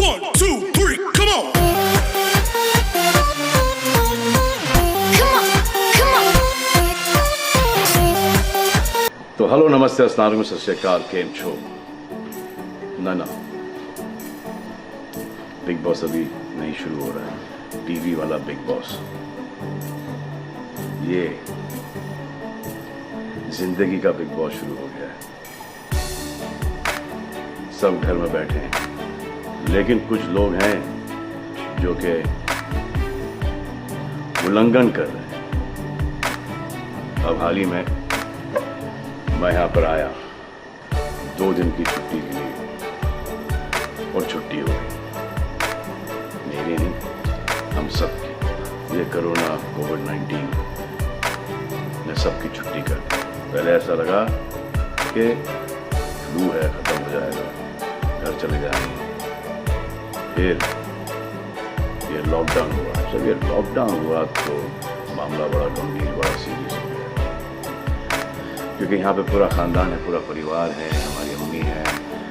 1, 2, 3, come on. तो hello नमस्ते अस्सलाम सत श्री अकाल केम छो ना बिग बॉस अभी नहीं शुरू हो रहा है। टीवी वाला बिग बॉस, ये जिंदगी का बिग बॉस शुरू हो गया है। सब घर में बैठे हैं, लेकिन कुछ लोग हैं जो कि उल्लंघन कर रहे हैं। अब हाल ही में मैं यहाँ पर आया 2 दिन की छुट्टी के लिए, और छुट्टी हो गई। मेरी नहीं, हम सबकी। ये कोरोना कोविड-19 ने सबकी छुट्टी कर दी। पहले ऐसा लगा कि फ्लू है, खत्म हो जाएगा, घर चले जाएंगे। फिर ये लॉकडाउन हुआ। जब ये लॉकडाउन हुआ तो मामला बड़ा गंभीर, बड़ा सीरियस हो गया, क्योंकि यहाँ पे पूरा ख़ानदान है, पूरा परिवार है। हमारी अम्मी है,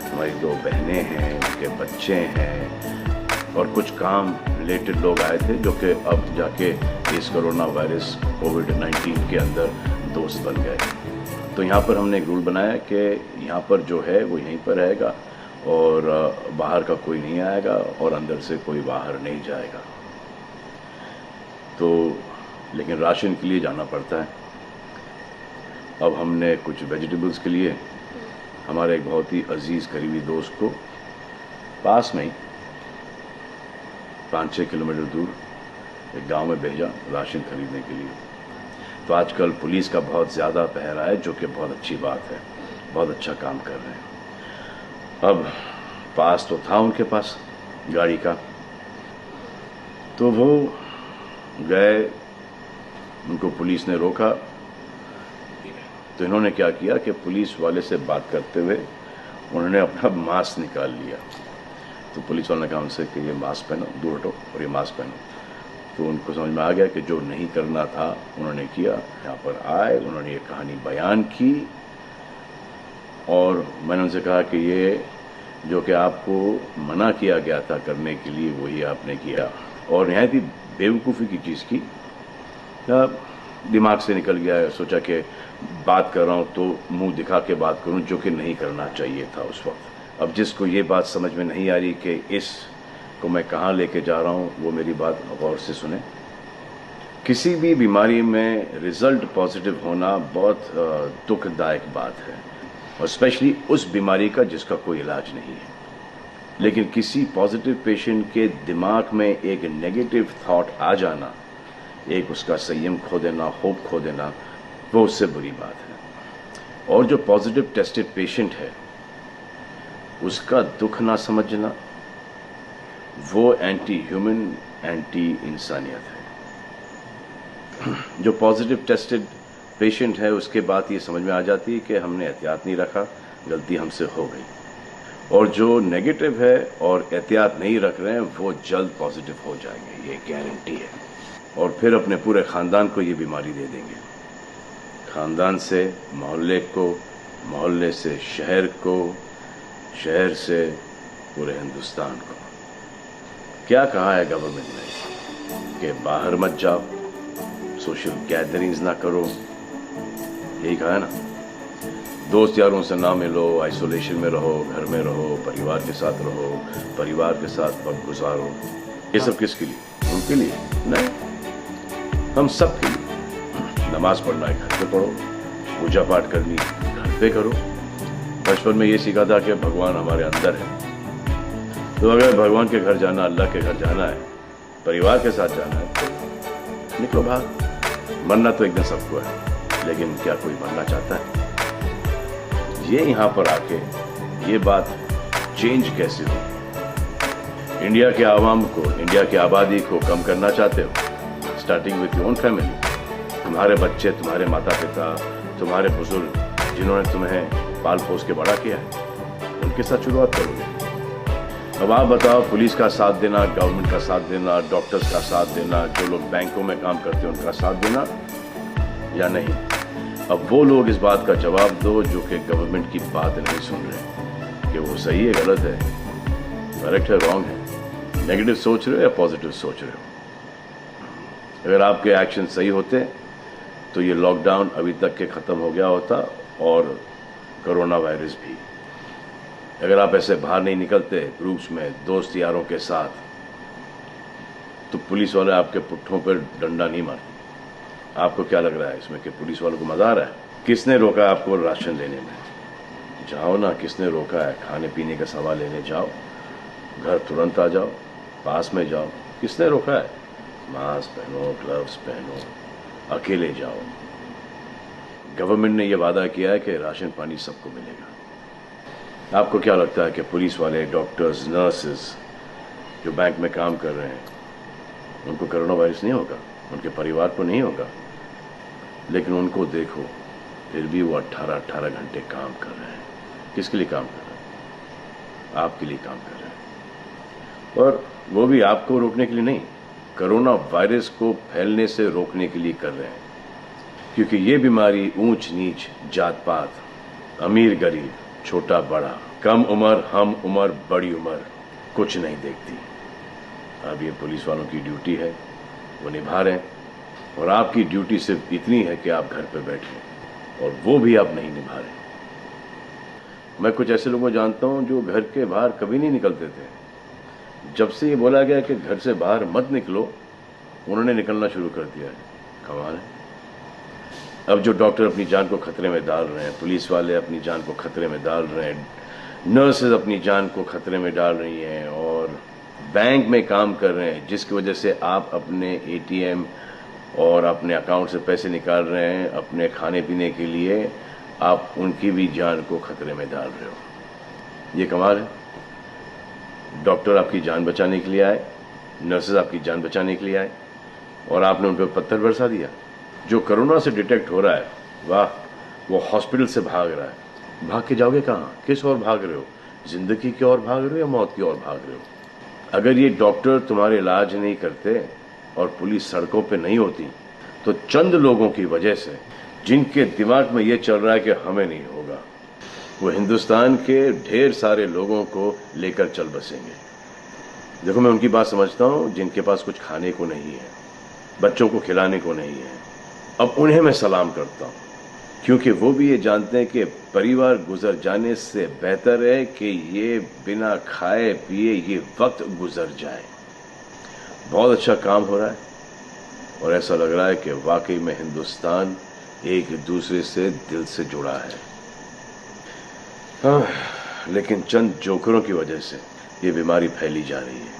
हमारी 2 बहनें हैं, उनके बच्चे हैं, और कुछ काम रिलेटेड लोग आए थे जो कि अब जाके इस कोरोना वायरस कोविड-19 के अंदर दोस्त बन गए। तो यहाँ पर हमने एक रूल बनाया कि यहाँ पर जो है वो यहीं पर रहेगा, और बाहर का कोई नहीं आएगा, और अंदर से कोई बाहर नहीं जाएगा। तो लेकिन राशन के लिए जाना पड़ता है। अब हमने कुछ वेजिटेबल्स के लिए हमारे एक बहुत ही अजीज़ करीबी दोस्त को पास में ही 5-6 किलोमीटर दूर एक गांव में भेजा राशन खरीदने के लिए। तो आजकल पुलिस का बहुत ज़्यादा पहरा है, जो कि बहुत अच्छी बात है, बहुत अच्छा काम कर रहे हैं। अब पास तो था उनके पास गाड़ी का, तो वो गए, उनको पुलिस ने रोका। तो इन्होंने क्या किया कि पुलिस वाले से बात करते हुए उन्होंने अपना मास्क निकाल लिया। तो पुलिस वाले ने कहा उनसे कि ये मास्क पहनो, दूर हटो और ये मास्क पहनो। तो उनको समझ में आ गया कि जो नहीं करना था उन्होंने किया। यहाँ पर आए, उन्होंने ये कहानी बयान की, और मैंने उनसे कहा कि ये जो कि आपको मना किया गया था करने के लिए, वही आपने किया, और नहायत ही बेवकूफ़ी की चीज़ की। दिमाग से निकल गया। सोचा कि बात कर रहा हूँ तो मुंह दिखा के बात करूँ, जो कि नहीं करना चाहिए था उस वक्त। अब जिसको ये बात समझ में नहीं आ रही कि इस को मैं कहाँ लेके जा रहा हूँ, वो मेरी बात गौर से सुने। किसी भी बीमारी में रिज़ल्ट पॉजिटिव होना बहुत दुखदायक बात है, और स्पेशली उस बीमारी का जिसका कोई इलाज नहीं है। लेकिन किसी पॉजिटिव पेशेंट के दिमाग में एक नेगेटिव थॉट आ जाना, एक उसका संयम खो देना, होप खो देना, वो उससे बुरी बात है। और जो पॉजिटिव टेस्टेड पेशेंट है, उसका दुख ना समझना, वो एंटी ह्यूमन, एंटी इंसानियत है। जो पॉजिटिव टेस्टेड पेशेंट है, उसके बाद ये समझ में आ जाती है कि हमने एहतियात नहीं रखा, गलती हमसे हो गई। और जो नेगेटिव है और एहतियात नहीं रख रहे हैं, वो जल्द पॉजिटिव हो जाएंगे, ये गारंटी है। और फिर अपने पूरे ख़ानदान को ये बीमारी दे देंगे। ख़ानदान से मोहल्ले को, मोहल्ले से शहर को, शहर से पूरे हिंदुस्तान को। क्या कहा है गवर्नमेंट ने कि बाहर मत जाओ, सोशल गैदरिंग्स ना करो, यही कहा है ना। दोस्त यारों से ना मिलो, आइसोलेशन में रहो, घर में रहो, परिवार के साथ रहो, परिवार के साथ वक्त गुजारो। ये सब किसके लिए? उनके लिए नहीं, हम सब के लिए। नमाज पढ़ना है घर पे पढ़ो, पूजा पाठ करनी घर पे करो। बचपन में ये सीखा था कि भगवान हमारे अंदर है, तो अगर भगवान के घर जाना, अल्लाह के घर जाना है, परिवार के साथ जाना है, तो निकलो बाहर। मरना तो एक दिन सबको है, लेकिन क्या कोई मरना चाहता है? ये यहाँ पर आके ये बात चेंज कैसे हो? इंडिया के आवाम को, इंडिया की आबादी को कम करना चाहते हो? Starting with your own family. तुम्हारे बच्चे, तुम्हारे माता पिता, तुम्हारे बुजुर्ग, जिन्होंने तुम्हें पाल पोस के बड़ा किया है, उनके साथ शुरुआत करोगे। अब आप बताओ, पुलिस का साथ देना, गवर्नमेंट का साथ देना, डॉक्टर्स का साथ देना, जो लोग बैंकों में काम करते हैं उनका साथ देना या नहीं? अब वो लोग इस बात का जवाब दो जो कि गवर्नमेंट की बात नहीं सुन रहे, कि वो सही है, गलत है, करेक्ट है, रॉन्ग है। नेगेटिव सोच रहे हो या पॉजिटिव सोच रहे हो? अगर आपके एक्शन सही होते तो ये लॉकडाउन अभी तक के ख़त्म हो गया होता और कोरोना वायरस भी। अगर आप ऐसे बाहर नहीं निकलते ग्रुप्स में दोस्त यारों के साथ, तो पुलिस वाले आपके पुट्ठों पर डंडा नहीं मारते। आपको क्या लग रहा है इसमें कि पुलिस वालों को मजा आ रहा है? किसने रोका आपको राशन लेने में? जाओ ना, किसने रोका है? खाने पीने का सामान लेने जाओ, घर तुरंत आ जाओ, पास में जाओ। किसने रोका है? मास्क पहनो, ग्लव्स पहनो, अकेले जाओ। गवर्नमेंट ने यह वादा किया है कि राशन पानी सबको मिलेगा। आपको क्या लगता है कि पुलिस वाले, डॉक्टर्स, नर्सेस जो बैंक में काम कर रहे हैं, उनको कोरोना वायरस नहीं होगा? उनके परिवार को नहीं होगा? लेकिन उनको देखो, फिर भी वो 18-18 घंटे काम कर रहे हैं। किसके लिए काम कर रहे हैं? आपके लिए काम कर रहे हैं। और वो भी आपको रोकने के लिए नहीं, कोरोना वायरस को फैलने से रोकने के लिए कर रहे हैं। क्योंकि ये बीमारी ऊंच नीच, जात पात, अमीर गरीब, छोटा बड़ा, कम उम्र, हम उम्र, बड़ी उम्र कुछ नहीं देखती। अब ये पुलिस वालों की ड्यूटी है, वो निभा रहे हैं। और आपकी ड्यूटी सिर्फ इतनी है कि आप घर पे बैठे, और वो भी आप नहीं निभा रहे। मैं कुछ ऐसे लोगों को जानता हूं जो घर के बाहर कभी नहीं निकलते थे। जब से ये बोला गया कि घर से बाहर मत निकलो, उन्होंने निकलना शुरू कर दिया है। कमाल है। अब जो डॉक्टर अपनी जान को खतरे में डाल रहे हैं, पुलिस वाले अपनी जान को खतरे में डाल रहे हैं, नर्सेज अपनी जान को खतरे में डाल रही हैं, और बैंक में काम कर रहे हैं, जिसकी वजह से आप अपने एटीएम और अपने अकाउंट से पैसे निकाल रहे हैं अपने खाने पीने के लिए, आप उनकी भी जान को खतरे में डाल रहे हो। ये कमाल है। डॉक्टर आपकी जान बचाने के लिए आए, नर्सेज आपकी जान बचाने के लिए आए, और आपने उन पर पत्थर बरसा दिया। जो कोरोना से डिटेक्ट हो रहा है, वाह, वो हॉस्पिटल से भाग रहा है। भाग के जाओगे कहाँ? किस ओर भाग रहे हो? जिंदगी की ओर भाग रहे हो या मौत की ओर भाग रहे हो? अगर ये डॉक्टर तुम्हारे इलाज नहीं करते और पुलिस सड़कों पे नहीं होती, तो चंद लोगों की वजह से, जिनके दिमाग में ये चल रहा है कि हमें नहीं होगा, वो हिंदुस्तान के ढेर सारे लोगों को लेकर चल बसेंगे। देखो, मैं उनकी बात समझता हूँ जिनके पास कुछ खाने को नहीं है, बच्चों को खिलाने को नहीं है। अब उन्हें मैं सलाम करता हूँ, क्योंकि वो भी ये जानते हैं कि परिवार गुजर जाने से बेहतर है कि ये बिना खाए पिए ये वक्त गुजर जाए। बहुत अच्छा काम हो रहा है, और ऐसा लग रहा है कि वाकई में हिंदुस्तान एक दूसरे से दिल से जुड़ा है। हाँ, लेकिन चंद जोकरों की वजह से ये बीमारी फैली जा रही है।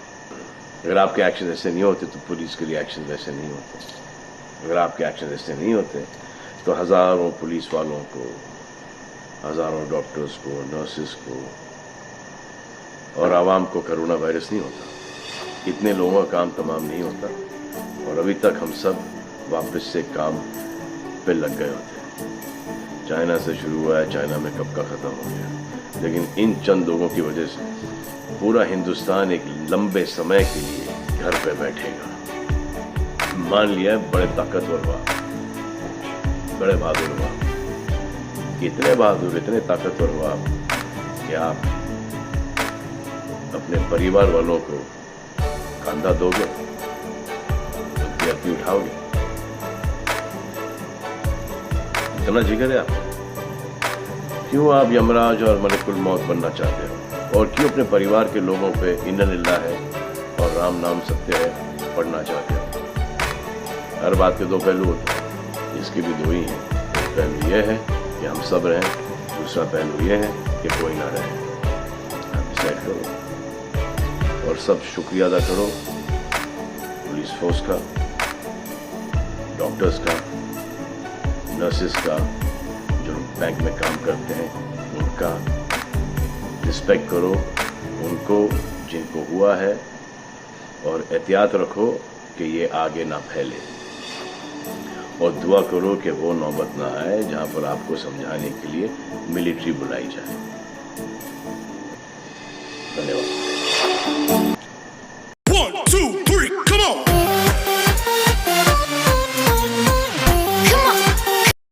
अगर आपके एक्शन ऐसे नहीं होते तो पुलिस के लिए एक्शन वैसे नहीं होते। अगर आपके एक्शन ऐसे नहीं होते तो हजारों पुलिस वालों को, हजारों डॉक्टर्स को, नर्सेस को और आवाम को कोरोना वायरस नहीं होता। इतने लोगों का काम तमाम नहीं होता, और अभी तक हम सब वापस से काम पे लग गए होते। चाइना से शुरू हुआ है, चाइना में कब का ख़त्म हो गया। लेकिन इन चंद लोगों की वजह से पूरा हिंदुस्तान एक लंबे समय के लिए घर पे बैठेगा। मान लिया बड़े ताकतवर हुआ, बड़े बहादुर हुआ, इतने बहादुर, इतने ताकतवर हुआ कि आप अपने परिवार वालों को कंधा दोगे, उनकी अर्थी उठाओगे। इतना जिगर है आप? क्यों आप यमराज और मलिकुल मौत बनना चाहते हो? और क्यों अपने परिवार के लोगों पे इन्ना लिल्लाह है और राम नाम सत्य है पढ़ना चाहते हो? हर बात के दो पहलू होते हैं, इसके भी दो ही हैं। एक पहलू यह है कि हम सब रहें, दूसरा पहलू यह है कि कोई ना रहे। आप डिसाइड करो और सब शुक्रिया अदा करो पुलिस फोर्स का, डॉक्टर्स का, नर्सेस का, जो बैंक में काम करते हैं उनका। रिस्पेक्ट करो उनको जिनको हुआ है, और एहतियात रखो कि ये आगे ना फैले, और दुआ करो कि वो नौबत ना आए जहां पर आपको समझाने के लिए मिलिट्री बुलाई जाए। धन्यवाद।